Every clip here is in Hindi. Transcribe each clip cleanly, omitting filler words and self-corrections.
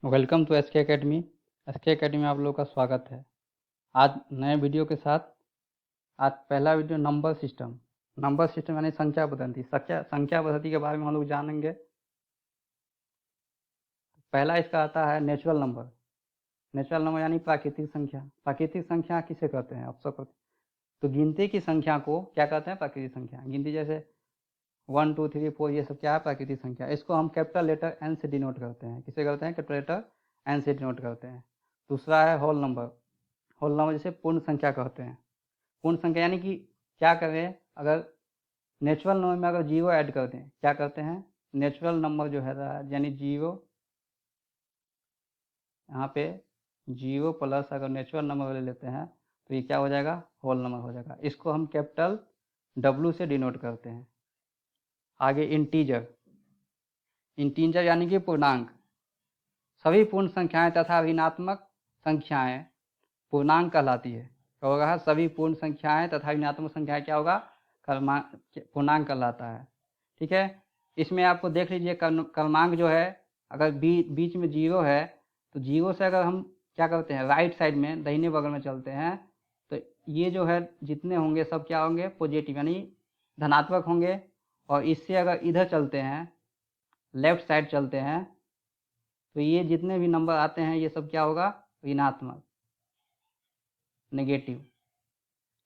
Welcome to SK academy. SK academy में आप लोगों का स्वागत है। आज नए वीडियो के साथ आज पहला वीडियो नंबर सिस्टम यानी संख्या पद्धति के बारे में हम लोग जानेंगे। पहला इसका आता है नेचुरल नंबर यानी प्राकृतिक संख्या किसे कहते हैं? अवसर तो गिनती की संख्या को क्या कहते हैं? प्राकृतिक संख्या। गिनती जैसे 1 2 3 4 ये सब क्या है? प्राकृतिक संख्या। इसको हम कैपिटल लेटर एन से डिनोट करते हैं। किसे करते हैं? कैपिटल लेटर एन से डिनोट करते हैं। दूसरा है होल नंबर जिसे पूर्ण संख्या कहते हैं। पूर्ण संख्या यानी कि क्या करें, अगर नेचुरल नंबर में अगर जीरो ऐड करते हैं, क्या करते हैं? नेचुरल नंबर जो है यानी जीरो, यहाँ पे जीरो प्लस अगर नेचुरल नंबर ले लेते हैं तो ये क्या हो जाएगा? होल नंबर हो जाएगा। इसको हम कैपिटल डब्ल्यू से डिनोट करते हैं। आगे इंटीजर यानी कि पूर्णांक। सभी पूर्ण संख्याएं तथा ऋणात्मक संख्याएं पूर्णांक कहलाती है। क्या होगा? सभी पूर्ण संख्याएं तथा ऋणात्मक संख्याएं क्या होगा? पूर्णांक कहलाता है। ठीक है, इसमें आपको देख लीजिए क्रमांक जो है, अगर बीच में जीरो है तो जीरो से अगर हम क्या करते हैं, राइट साइड में दाहिने बगल में चलते हैं तो ये जो है जितने होंगे सब क्या होंगे? पॉजिटिव यानी धनात्मक होंगे। और इससे अगर इधर चलते हैं, लेफ्ट साइड चलते हैं, तो ये जितने भी नंबर आते हैं ये सब क्या होगा? ऋणात्मक, नेगेटिव।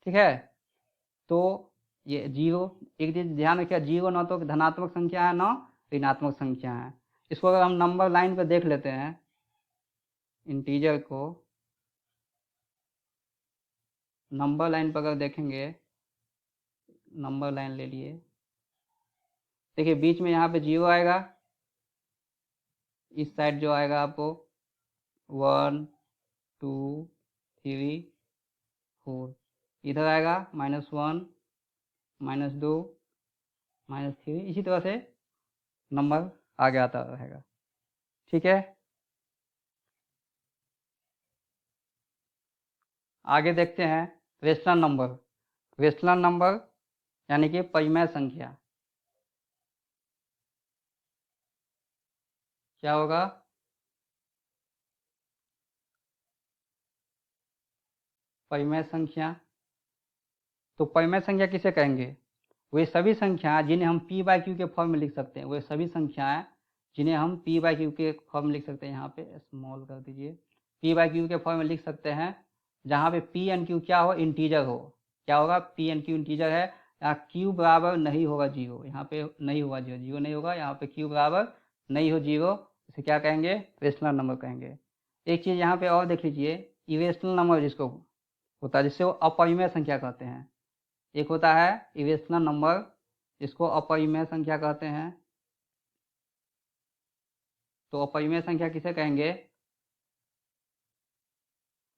ठीक है, तो ये जीरो, एक चीज ध्यान रखिए, जीरो ना तो धनात्मक संख्या है ना ऋणात्मक संख्या है। इसको अगर हम नंबर लाइन पर देख लेते हैं, इंटीजर को नंबर लाइन पर अगर देखेंगे, नंबर लाइन ले लिए, देखिए बीच में यहाँ पे जीरो आएगा, इस साइड जो आएगा आपको 1 2 3 4, इधर आएगा -1 -2 -3, इसी तरह से नंबर आगे आता रहेगा। ठीक है, आगे देखते हैं रेशनल नंबर यानी कि परिमेय संख्या। क्या होगा? परिमेय संख्या। तो परिमेय संख्या किसे कहेंगे? वे सभी संख्या जिन्हें हम p बाई क्यू के फॉर्म में लिख सकते हैं, वे सभी संख्याएं जिन्हें हम p बाई क्यू के फॉर्म में लिख सकते हैं। यहाँ पे स्मॉल कर दीजिए, p बाई क्यू के फॉर्म में लिख सकते हैं, जहाँ पे p एंड q क्या हो? इंटीजर हो। क्या होगा? p एंड q इंटीजर है। यहाँ q बराबर नहीं होगा जीरो, यहाँ पे नहीं होगा जीरो नहीं होगा, यहाँ पे q बराबर नहीं हो जीरो, इसे क्या कहेंगे? रेशनल नंबर कहेंगे। एक चीज़ यहाँ पे और देख लीजिए, इरेशनल नंबर जिसको होता है, जिससे वो अपरिमेय संख्या कहते हैं। एक होता है इरेशनल नंबर जिसको अपरिमेय संख्या कहते हैं। तो अपरिमेय संख्या किसे कहेंगे?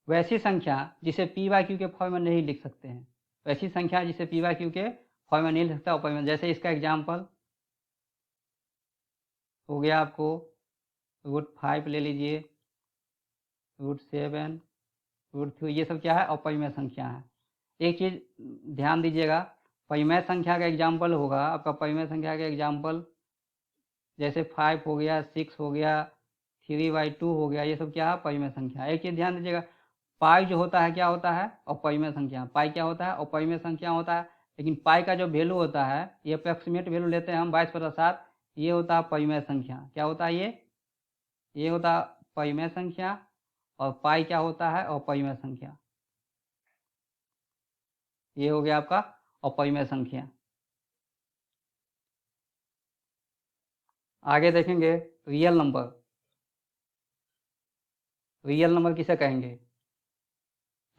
वैसी संख्या जिसे p बाई क्यू के फॉर्म में नहीं लिख सकते हैं, वैसी संख्या जिसे p बाई क्यू के फॉर्म में नहीं लिख सकता अपरिमेय। जैसे इसका एग्जाम्पल हो गया आपको √5 ले लीजिए, √7, √3, ये सब क्या है? अपरिमेय संख्या है। एक चीज़ ध्यान दीजिएगा, परिमेय संख्या का एग्जाम्पल होगा आपका, परिमेय संख्या का एग्जाम्पल जैसे 5 हो गया, 6 हो गया, 3/2 हो गया, ये सब क्या है? परिमेय संख्या। एक चीज़ ध्यान दीजिएगा, पाई जो होता है क्या होता है? अपरिमेय संख्या। पाई क्या होता है? अपरिमेय संख्या होता है। लेकिन पाई का जो वैल्यू होता है, ये अप्रॉक्सीमेट वैल्यू लेते हैं हम 22/7, ये होता है परिमेय संख्या। क्या होता है? ये होता है परिमेय संख्या। और पाई क्या होता है? अपरिमेय संख्या। ये हो गया आपका अपरिमेय संख्या। आगे देखेंगे रियल नंबर किसे कहेंगे?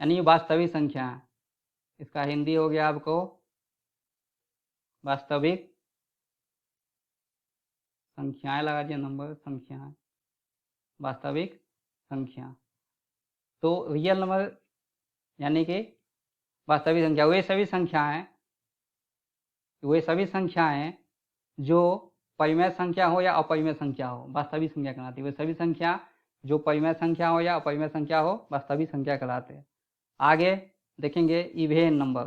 यानी वास्तविक संख्या। इसका हिंदी हो गया आपको वास्तविक संख्याएं, लगा दिया नंबर, संख्याएं, वास्तविक संख्या। तो रियल नंबर यानी कि वास्तविक संख्या, वे सभी संख्याएं जो परिमेय संख्या हो या अपरिमेय संख्या हो, वास्तविक संख्या कहलाती है। वे सभी संख्या जो परिमेय संख्या हो या अपरिमेय संख्या हो, वास्तविक संख्या कहलाते हैं। आगे देखेंगे इवेन नंबर।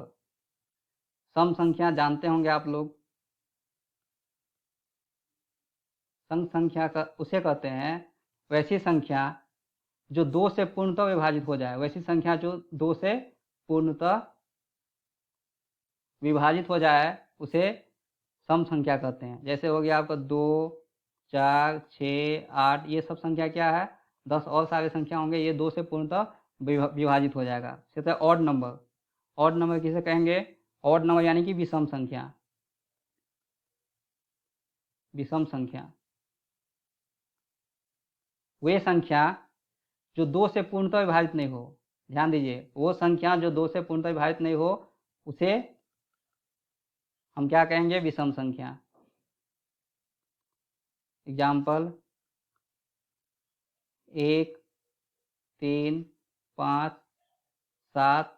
सम संख्या जानते होंगे आप लोग। सम संख्या का उसे कहते हैं वैसी संख्या जो 2 से पूर्णतः विभाजित हो जाए, वैसी संख्या जो 2 से पूर्णतः विभाजित हो जाए उसे सम संख्या कहते हैं। जैसे हो गया आपका 2, 4, 6, 8, ये सब संख्या क्या है, 10 और सारे संख्या होंगे, ये 2 से पूर्णतः विभाजित हो जाएगा। जैसे ऑड नंबर, ऑड नंबर किसे कहेंगे, ऑड नंबर यानी कि विषम संख्या, विषम संख्या वे संख्या जो 2 से पूर्णतः विभाजित नहीं हो। ध्यान दीजिए, वो संख्या जो 2 से पूर्णतः विभाजित नहीं हो उसे हम क्या कहेंगे, विषम संख्या। एग्जाम्पल 1, 3, 5, 7,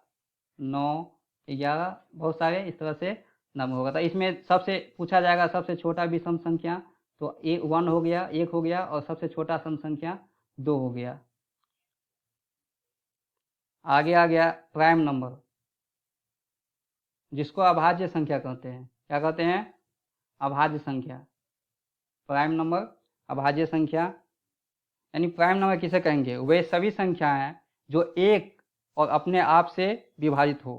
9, 11, बहुत सारे इस तरह से नंबर होगा। तो इसमें सबसे पूछा जाएगा सबसे छोटा विषम संख्या, तो 1 हो गया, 1 हो गया, और सबसे छोटा सम संख्या 2 हो गया। आगे आ गया प्राइम नंबर, जिसको अभाज्य संख्या कहते हैं। क्या कहते हैं, अभाज्य संख्या। प्राइम नंबर, अभाज्य संख्या, यानी प्राइम नंबर किसे कहेंगे, वे सभी संख्याएं जो एक और अपने आप से विभाजित हो।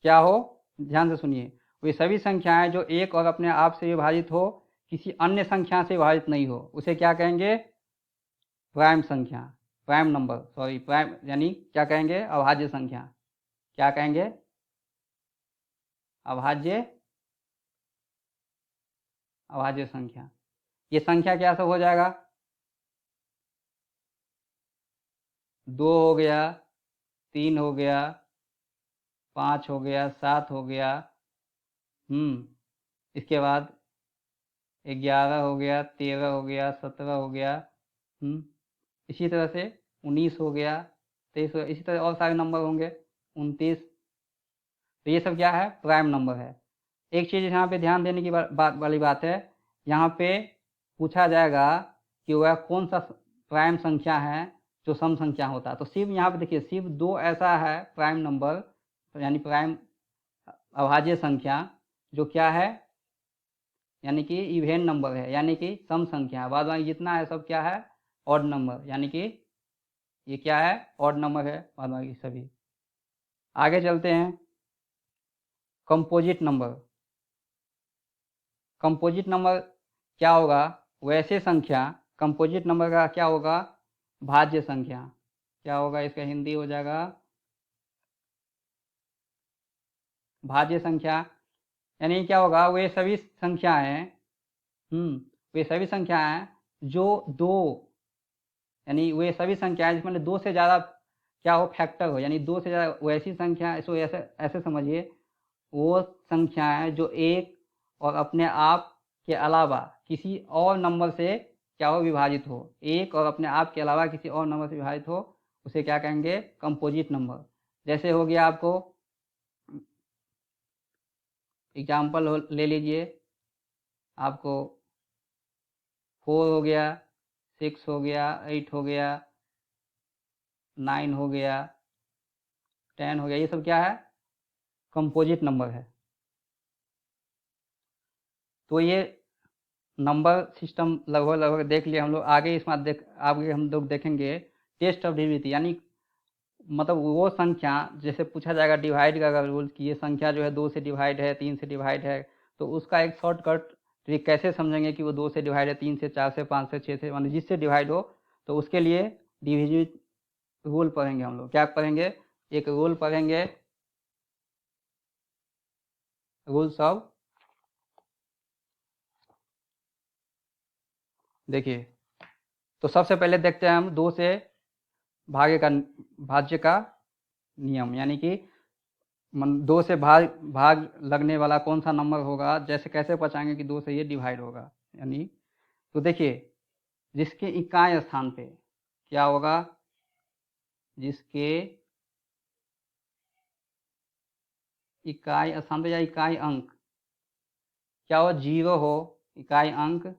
क्या हो, ध्यान से सुनिए, वे सभी संख्याएं जो एक और अपने आप से विभाजित हो, किसी अन्य संख्या से विभाजित नहीं हो, उसे क्या कहेंगे, प्राइम संख्या, प्राइम नंबर, सॉरी प्राइम, यानी क्या कहेंगे, अभाज्य संख्या। क्या कहेंगे, अभाज्य, अभाज्य संख्या। ये संख्या क्या सब हो जाएगा, 2 हो गया, 3 हो गया, 5 हो गया, 7 हो गया, इसके बाद 11 हो गया, 13 हो गया, 17 हो गया, इसी तरह से 19 हो गया, 23 हो गया, इसी तरह और सारे नंबर होंगे, 29। तो ये सब क्या है, प्राइम नंबर है। एक चीज़ यहाँ पे ध्यान देने की वाली बात है, यहाँ पे पूछा जाएगा कि वह कौन सा प्राइम संख्या है जो सम संख्या होता है। तो सिर्फ यहाँ पे देखिए, सिर्फ 2 ऐसा है प्राइम नंबर, यानी प्राइम अभाज्य संख्या, जो क्या है, यानी कि इवेन नंबर है, यानी कि सम संख्या। बाद बाकी जितना है सब क्या है, ऑड नंबर, यानी कि ये क्या है, ऑड नंबर है, बाद बाकी सभी। आगे चलते हैं, कंपोजिट नंबर। कंपोजिट नंबर क्या होगा, वैसे संख्या, कंपोजिट नंबर का क्या होगा, भाज्य संख्या। क्या होगा, इसका हिंदी हो जाएगा भाज्य संख्या। यानी क्या होगा, वे सभी संख्याएं, वे सभी संख्याएं जो 2, यानी वे सभी संख्याएं जिसमें 2 से ज़्यादा क्या हो, फैक्टर हो, यानी 2 से ज़्यादा, वैसी संख्या, इसको ऐसे ऐसे समझिए, वो संख्याएं जो एक और अपने आप के अलावा किसी और नंबर से क्या हो, विभाजित हो, एक और अपने आप के अलावा किसी और नंबर से विभाजित हो, उसे क्या कहेंगे, कंपोजिट नंबर। जैसे हो गया, आपको एग्जाम्पल ले लीजिए, आपको 4 हो गया, 6 हो गया, 8 हो गया, 9 हो गया, 10 हो गया, ये सब क्या है, कंपोजिट नंबर है। तो ये नंबर सिस्टम लगभग देख लिए हम लोग। आगे इसमें आगे हम लोग देखेंगे टेस्ट ऑफ डिविजिबिलिटी, यानी मतलब वो संख्या, जैसे पूछा जाएगा डिवाइड का अगर रूल, कि ये संख्या जो है 2 से डिवाइड है, 3 से डिवाइड है, तो उसका एक शॉर्टकट ट्रिक कैसे समझेंगे कि वो 2 से डिवाइड है, 3 से, 4 से, 5 से, 6 से, मतलब जिससे डिवाइड हो। तो उसके लिए डिविजिबिलिटी रूल पढ़ेंगे हम लोग। क्या पढ़ेंगे, एक रूल पढ़ेंगे, रूल्स ऑफ, देखिए, तो सबसे पहले देखते हैं हम 2 से भाज्य का नियम, यानी कि 2 से भाग लगने वाला कौन सा नंबर होगा, जैसे कैसे पहुँचाएंगे कि 2 से ये डिवाइड होगा। यानी तो देखिए, जिसके इकाई स्थान पे क्या होगा, जिसके इकाई स्थान पे या इकाई अंक क्या हो, 0 हो, इकाई अंक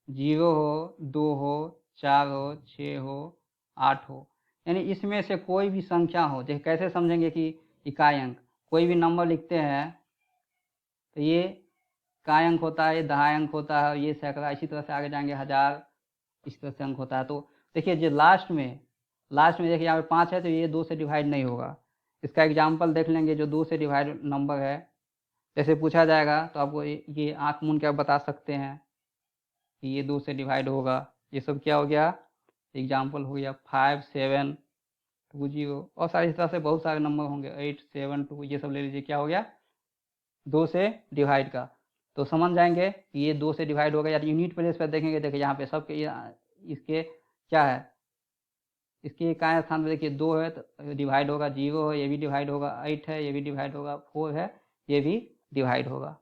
0 हो, 2 हो, 4 हो, 6 हो, 8 हो, यानी इसमें से कोई भी संख्या हो। जैसे कैसे समझेंगे कि इकाई अंक, कोई भी नंबर लिखते हैं तो ये काय अंक होता है, ये दहाई अंक होता है, ये सैकड़ा, इसी तरह से आगे जाएंगे 1000, इस तरह से अंक होता है। तो देखिए जो लास्ट में देखिए यहाँ पे 5 है तो ये 2 से डिवाइड नहीं होगा। इसका एग्जाम्पल देख लेंगे जो 2 से डिवाइड नंबर है, जैसे पूछा जाएगा तो आपको ये आँख मूंद के आप बता सकते हैं कि ये 2 से डिवाइड होगा। ये सब क्या हो गया, एग्जाम्पल हो गया 5, 7, 2, 0 और सारी इस तरह से बहुत सारे नंबर होंगे 8, 7, 2, ये सब ले लीजिए, क्या हो गया 2 से डिवाइड का। तो समझ जाएंगे कि ये 2 से डिवाइड होगा, या यूनिट प्लेस पर देखेंगे, देखिए यहाँ पे सबके इसके क्या है, इसके इकाई स्थान पर देखिए 2 है तो डिवाइड होगा, 0 है ये भी डिवाइड होगा, 8 है ये भी डिवाइड होगा, 4 है ये भी डिवाइड होगा।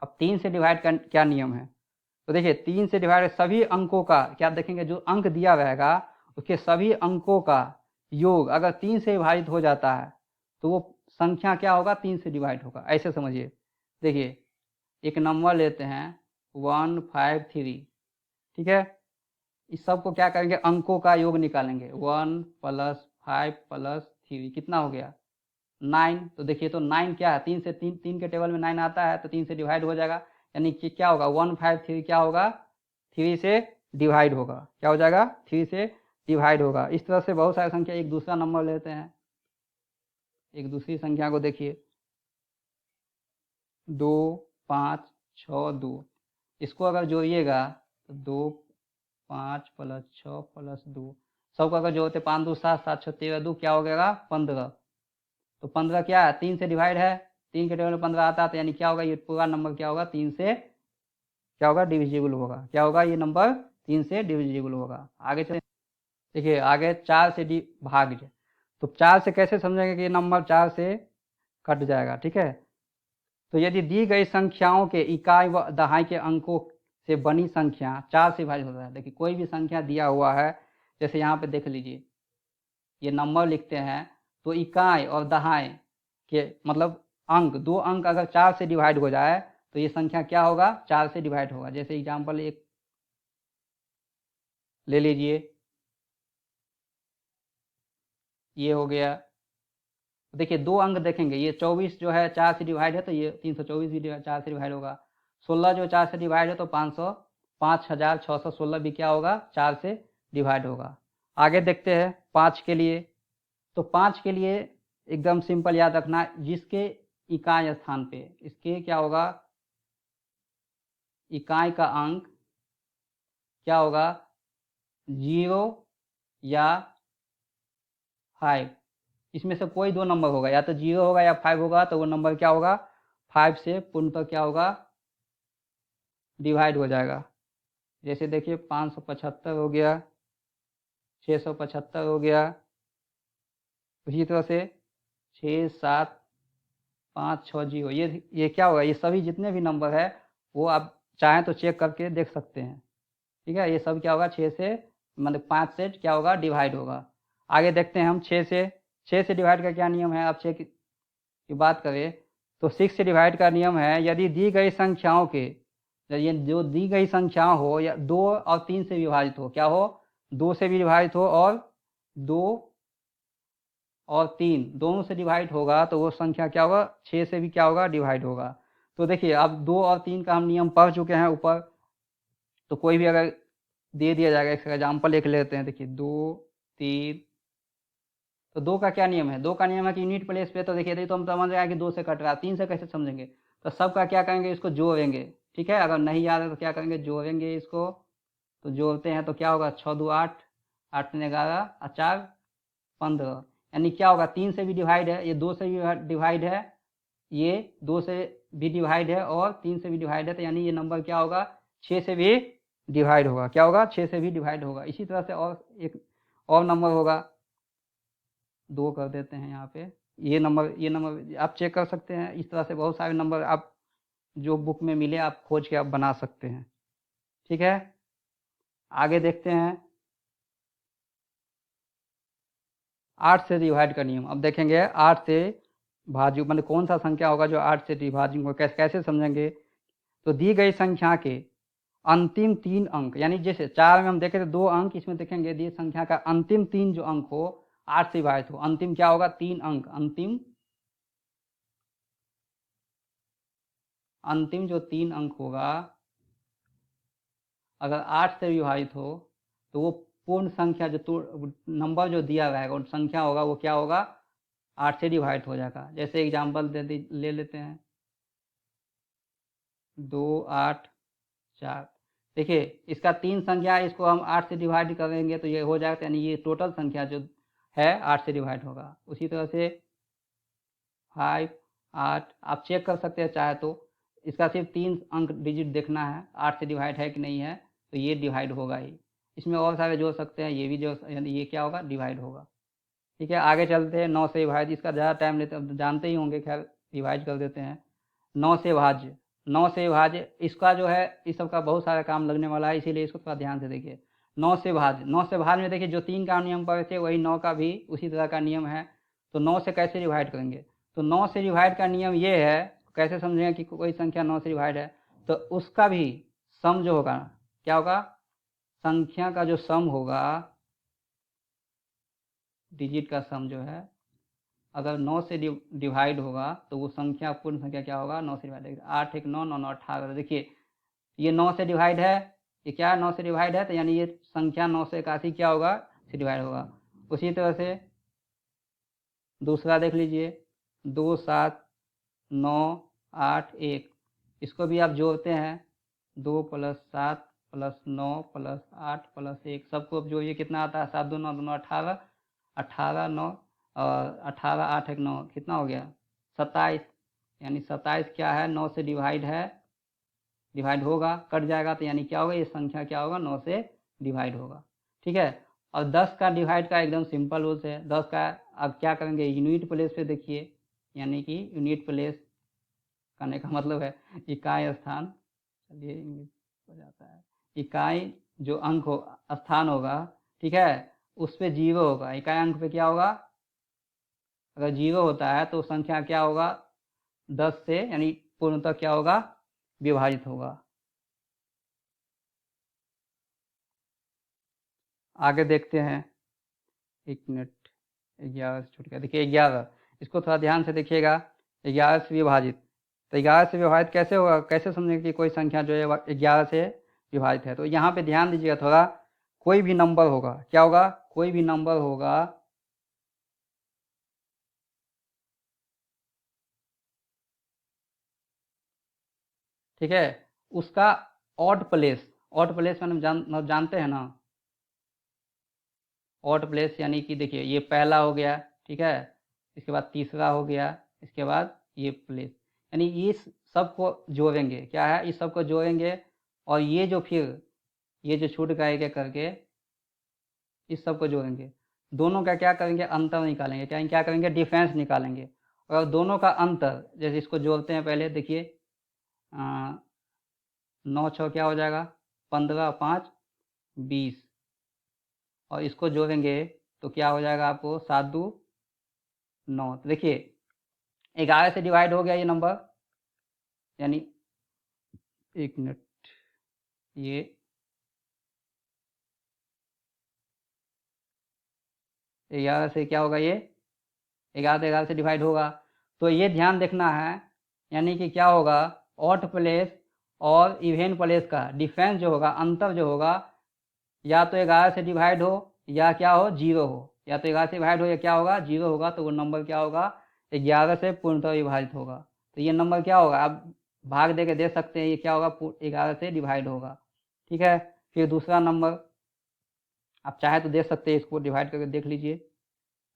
अब 3 से डिवाइड का क्या नियम है, तो देखिए 3 से डिवाइड सभी अंकों का क्या देखेंगे, जो अंक दिया रहेगा उसके सभी अंकों का योग अगर 3 से विभाजित हो जाता है तो वो संख्या क्या होगा, 3 से डिवाइड होगा। ऐसे समझिए, देखिए एक नंबर लेते हैं 153, ठीक है, इस सब को क्या करेंगे, अंकों का योग निकालेंगे, 1 + 5 + 3 कितना हो गया 9। तो देखिए तो 9 क्या है, 3 से 3 के टेबल में 9 आता है तो 3 से डिवाइड हो जाएगा, यानी कि क्या होगा 153 क्या होगा 3 से डिवाइड होगा, क्या हो जाएगा 3 से डिवाइड होगा। इस तरह से बहुत सारी संख्या, एक दूसरा नंबर लेते हैं, एक दूसरी संख्या को देखिए 2, 5, 6, 2, इसको अगर जोड़िएगा तो 2, 5 + 6 + 2, सबको अगर जोड़ते 5, 2, 7, 7, 6, 13, 2 क्या हो गया 15। तो 15 क्या है 3 से डिवाइड है, 3 के टेबल में 15 आता है तो यानी क्या होगा, ये पूरा नंबर क्या होगा 3 से क्या होगा डिविजिबल होगा, क्या होगा ये नंबर 3 से डिविजिबल होगा। आगे चले, देखिए आगे 4 से भाग जाए, तो 4 से कैसे समझेंगे कि ये नंबर 4 से कट जाएगा, ठीक है। तो यदि दी गई संख्याओं के इकाई व दहाई के अंकों से बनी संख्या 4 से विभाजित होता है, देखिए कोई भी संख्या दिया हुआ है, जैसे यहाँ पे देख लीजिए ये नंबर लिखते हैं, तो इकाई और दहाई के मतलब अंक, 2 अंक अगर 4 से डिवाइड हो जाए तो ये संख्या क्या होगा 4 से डिवाइड होगा। जैसे एग्जाम्पल एक ले लीजिए, ये हो गया, देखिए 2 अंक देखेंगे, ये 24 जो है 4 से डिवाइड है तो ये 324 भी 4 से डिवाइड होगा, 16 जो 4 से डिवाइड है तो 5616 भी क्या होगा 4 से डिवाइड होगा। आगे देखते हैं 5 के लिए, तो 5 के लिए एकदम सिंपल याद रखना, जिसके इकाई स्थान पे इसके क्या होगा इकाई का अंक क्या होगा 0 या 5, इसमें से कोई 2 नंबर होगा, या तो 0 होगा या 5 होगा, तो वो नंबर क्या होगा 5 से पूर्णतः क्या होगा डिवाइड हो जाएगा। जैसे देखिए 575 हो गया, 675 हो गया, उसी तरह से 6, 7, 5, 6, 0, ये क्या होगा, ये सभी जितने भी नंबर है वो आप चाहें तो चेक करके देख सकते हैं, ठीक है। ये सब क्या होगा 6 से मतलब 5 से क्या होगा डिवाइड होगा। आगे देखते हैं हम 6 से डिवाइड का क्या नियम है। आप 6 की बात करें तो 6 से डिवाइड का नियम है, यदि दी गई संख्याओं के, ये जो दी गई संख्या हो या 2 और 3 से विभाजित हो, क्या हो 2 से भी डिवाइड हो और 2 और 3 दोनों से डिवाइड होगा तो वो संख्या क्या होगा 6 से भी क्या होगा डिवाइड होगा। तो देखिए अब 2 और 3 का हम नियम पढ़ चुके हैं ऊपर, तो कोई भी अगर दे दिया जाएगा, एक एग्जाम्पल एक लेते हैं, देखिए 2, 3, तो 2 का क्या नियम है, 2 का नियम है कि यूनिट प्लेस पे, तो देखिए तो हम समझ रहे हैं कि 2 से कट रहा है, 3 से कैसे समझेंगे, तो सबका क्या करेंगे इसको जोड़ेंगे, ठीक है। अगर नहीं याद है तो क्या करेंगे जोड़ेंगे इसको, तो जोड़ते हैं तो क्या होगा 6, 2, 8, 8, 3, 11 और 4, 15, यानी क्या होगा 3 से भी डिवाइड है, ये 2 से भी डिवाइड है, ये 2 से भी डिवाइड है और 3 से भी डिवाइड है, तो यानी ये नंबर क्या होगा 6 से भी डिवाइड होगा, क्या होगा 6 से भी डिवाइड होगा। इसी तरह से और एक और नंबर होगा, 2 कर देते हैं यहाँ पे, ये नंबर आप चेक कर सकते हैं। इस तरह से बहुत सारे नंबर आप जो बुक में मिले आप खोज के आप बना सकते हैं, ठीक है। आगे देखते हैं 8 से डिवाइड का नियम। अब देखेंगे 8 से भाज्य मतलब कौन सा संख्या होगा जो 8 से डिवाइड होगा, कैसे समझेंगे। तो दी गई संख्या के अंतिम 3 अंक, यानी जैसे 4 में हम देखे थे 2 अंक, इसमें देखेंगे दी संख्या का अंतिम 3 जो अंक हो 8 से विभाजित हो, अंतिम क्या होगा 3 अंक, अंतिम अंतिम जो 3 अंक होगा अगर 8 से विभाजित हो तो वो पूर्ण संख्या जो नंबर जो दिया रहेगा वो संख्या होगा वो क्या होगा 8 से डिवाइड हो जाएगा। जैसे एग्जांपल ले लेते हैं 2 8 4। देखिए इसका 3 संख्या है, इसको हम 8 से डिवाइड करेंगे तो ये हो जाएगा, यानी ये टोटल संख्या जो है 8 से डिवाइड होगा। उसी तरह से 5 8 आप चेक कर सकते हैं चाहे तो, इसका सिर्फ 3 अंक डिजिट देखना है 8 से डिवाइड है कि नहीं है, तो ये डिवाइड होगा ही। इसमें और सारे जोड़ सकते हैं, ये भी जो ये क्या होगा डिवाइड होगा। ठीक है, आगे चलते हैं 9 से विभाज्य। इसका ज़्यादा टाइम लेते हैं, जानते ही होंगे, खैर डिवाइड कर देते हैं। 9 से भाज्य, 9 से भाज्य इसका जो है इस सब का बहुत सारा काम लगने वाला है, इसीलिए इसको थोड़ा ध्यान से देखिए। 9 से भाज्य, 9 से भाज्य में देखिए जो 3 का नियम पढ़े थे वही 9 का भी उसी तरह का नियम है। तो 9 से कैसे डिवाइड करेंगे, तो 9 से डिवाइड का नियम ये है, कैसे समझेंगे कि कोई संख्या 9 से डिवाइड है, तो उसका भी सम जो होगा क्या होगा, संख्या का जो सम होगा, डिजिट का सम जो है अगर 9 से डिवाइड होगा तो वो संख्या पूर्ण संख्या क्या होगा 9 से डिवाइड। 8 1 9 9 9 18। देखिए ये 9 से डिवाइड है, ये क्या है 9 से डिवाइड है, तो यानी ये संख्या 9 से 81 क्या होगा से डिवाइड होगा। उसी तरह से दूसरा देख लीजिए 2 7 9 8 1, इसको भी आप जोड़ते हैं 2 + 7 + 9 + 8 + 1, सबको अब जोड़िए कितना आता है 7 2 9 2 9 18, 18 9 और 18 8 1 9 कितना हो गया 27। यानी 27 क्या है 9 से डिवाइड है, डिवाइड होगा, कट जाएगा तो यानी क्या होगा ये संख्या क्या होगा 9 से डिवाइड होगा। ठीक है, और 10 का डिवाइड का एकदम सिंपल रूल्स है। 10 का अब क्या करेंगे यूनिट प्लेस पे देखिए, यानी कि यूनिट प्लेस करने का मतलब है इकाई स्थान, चलिए इंग्लिश हो जाता है, इकाई जो अंक हो स्थान होगा, ठीक है, उस पे 0 होगा। इकाई अंक पे क्या होगा, अगर 0 होता है तो संख्या क्या होगा 10 से यानी पूर्णतः क्या होगा विभाजित होगा। आगे देखते हैं, 1 मिनट, 11 से छूट गया। देखिए 11, इसको थोड़ा ध्यान से देखिएगा, 11 से विभाजित, तो 11 से विभाजित कैसे होगा, कैसे समझेंगे कि कोई संख्या जो है 11 से विभाजित है। तो यहाँ पे ध्यान दीजिएगा थोड़ा, कोई भी नंबर होगा, क्या होगा कोई भी नंबर होगा ठीक है, उसका ऑड प्लेस, ऑड प्लेस मतलब जानते हैं ना, ऑड प्लेस यानी कि देखिए ये पहला हो गया, ठीक है, इसके बाद तीसरा हो गया, इसके बाद ये प्लेस, यानी इस सबको जोड़ेंगे, क्या है इस सबको जोड़ेंगे, और ये जो फिर ये जो छूट गया एक एक करके इस सबको जोड़ेंगे, दोनों का क्या करेंगे अंतर निकालेंगे, क्या करेंगे डिफरेंस निकालेंगे। और दोनों का अंतर जैसे इसको जोड़ते हैं, पहले देखिए 9 6 क्या हो जाएगा 15 5 20, और इसको जोड़ेंगे तो क्या हो जाएगा आपको 7 2 9। तो देखिए 11 से डिवाइड हो गया ये नंबर, यानी 1 मिनट, ये 11 से क्या होगा, ये 11 से डिवाइड होगा। तो ये ध्यान देखना है, यानी कि क्या होगा ऑड प्लेस और इवन प्लेस का डिफरेंस जो होगा, अंतर जो होगा, या तो 11 से डिवाइड हो या क्या हो 0 हो, या तो 11 से डिवाइड हो या क्या होगा 0 होगा, तो वो नंबर क्या होगा 11 से पूर्णतः विभाजित होगा। तो ये नंबर क्या होगा, आप भाग दे के दे सकते हैं, ये क्या होगा 11 से डिवाइड होगा। ठीक है, फिर दूसरा नंबर आप चाहे तो दे सकते हैं, इसको डिवाइड करके देख लीजिए।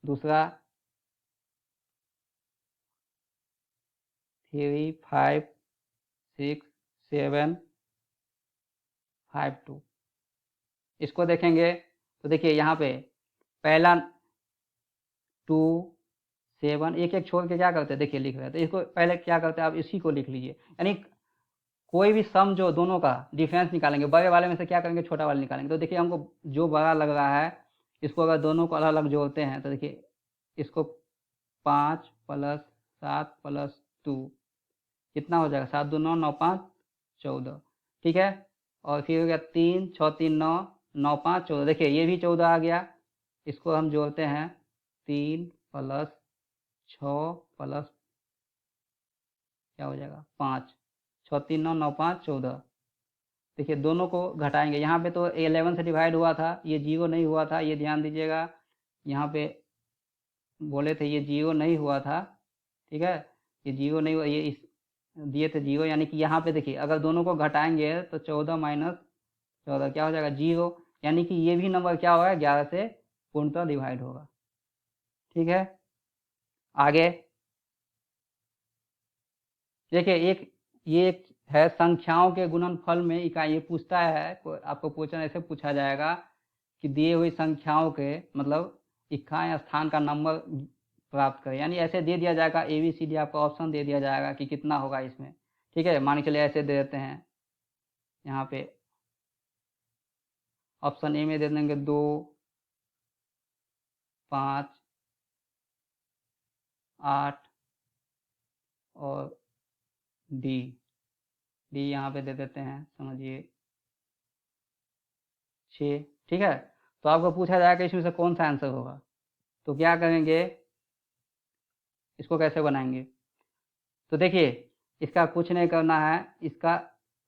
दूसरा 3 5 6 7 5 2, इसको देखेंगे तो देखिए यहाँ पे पहला 2 7, एक एक छोड़ के क्या करते हैं देखिए लिख रहे हैं, तो इसको पहले क्या करते हैं आप इसी को लिख लीजिए, यानी कोई भी सम जो दोनों का डिफरेंस निकालेंगे, बड़े वाले में से क्या करेंगे छोटा वाला निकालेंगे। तो देखिए हमको जो बड़ा लग रहा है इसको अगर दोनों को अलग अलग जोड़ते हैं तो देखिए इसको 5 + 7 + 2 कितना हो जाएगा 7 2 9 9 5 14, ठीक है, और फिर हो गया 3 6 3 9 9 5 14, देखिए ये भी 14 आ गया। इसको हम जोड़ते हैं 3 + 6 + क्या हो जाएगा 5, 6 3 9 9 5 14। देखिए दोनों को घटाएंगे, यहाँ पे तो 11 से डिवाइड हुआ था, ये 0 नहीं हुआ था, ये ध्यान दीजिएगा। यहाँ पे बोले थे ये 0 नहीं हुआ था, ठीक है, ये 0 नहीं हुआ, ये इस दिए थे 0, यानी कि यहाँ पे देखिए अगर दोनों को घटाएंगे तो 14 माइनस 14 क्या हो जाएगा 0, यानी कि ये भी नंबर क्या होगा 11 से पूर्णतः डिवाइड होगा। ठीक है, आगे देखिए ये एक है संख्याओं के गुणनफल में इकाई। ये पूछता है, आपको क्वेश्चन ऐसे पूछा जाएगा कि दिए हुई संख्याओं के मतलब इकाई स्थान का नंबर प्राप्त करें, यानी ऐसे दे दिया जाएगा ABCD, आपको ऑप्शन दे दिया जाएगा कि कितना होगा इसमें। ठीक है, मान के चलिए ऐसे दे देते हैं, यहाँ पे ऑप्शन ए में दे देंगे 2 5 8 और डी यहाँ पे दे देते हैं, समझिए 6। ठीक है, तो आपको पूछा जाएगा इसमें से कौन सा आंसर होगा, तो क्या करेंगे, इसको कैसे बनाएंगे। तो देखिए इसका कुछ नहीं करना है, इसका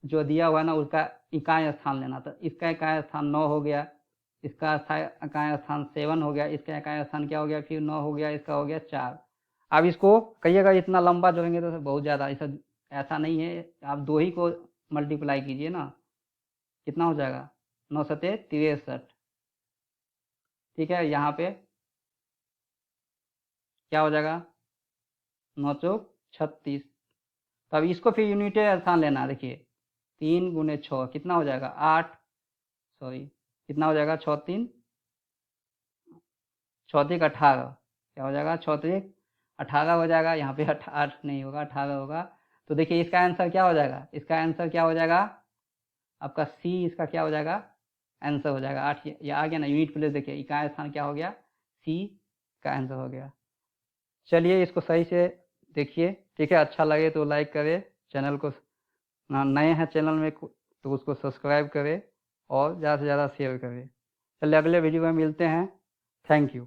जो दिया हुआ है ना उसका इकाई स्थान लेना। तो इसका इकाई स्थान 9 हो गया, इसका इकाई स्थान 7 हो गया, इसका इकाई स्थान क्या हो गया फिर 9 हो गया, इसका हो गया 4। अब इसको कहिएगा इतना लंबा जोड़ेंगे तो बहुत ज़्यादा, ऐसा नहीं है, आप 2 ही को मल्टीप्लाई कीजिए ना, कितना हो जाएगा 9 सते 63। ठीक है, यहाँ पे क्या हो जाएगा 9 चौक 36। तो अब इसको फिर यूनिट स्थान लेना, देखिए 3 गुने 6 कितना हो जाएगा 8, सॉरी कितना हो जाएगा 6 3 6 3 18, क्या हो जाएगा 6 3 18 हो जाएगा, यहाँ पे 8 नहीं होगा 18 होगा। तो देखिए इसका आंसर क्या हो जाएगा, इसका आंसर क्या हो जाएगा आपका सी, इसका क्या हो जाएगा आंसर हो जाएगा 8। ये आ गया ना यूनिट प्लेस, देखिए इकाई स्थान क्या हो गया सी का आंसर हो गया। चलिए इसको सही से देखिए, ठीक है, अच्छा लगे तो लाइक करें, चैनल को नए हैं चैनल में तो उसको सब्सक्राइब करें और ज़्यादा से ज़्यादा शेयर करें। चलिए अगले वीडियो में मिलते हैं, थैंक यू।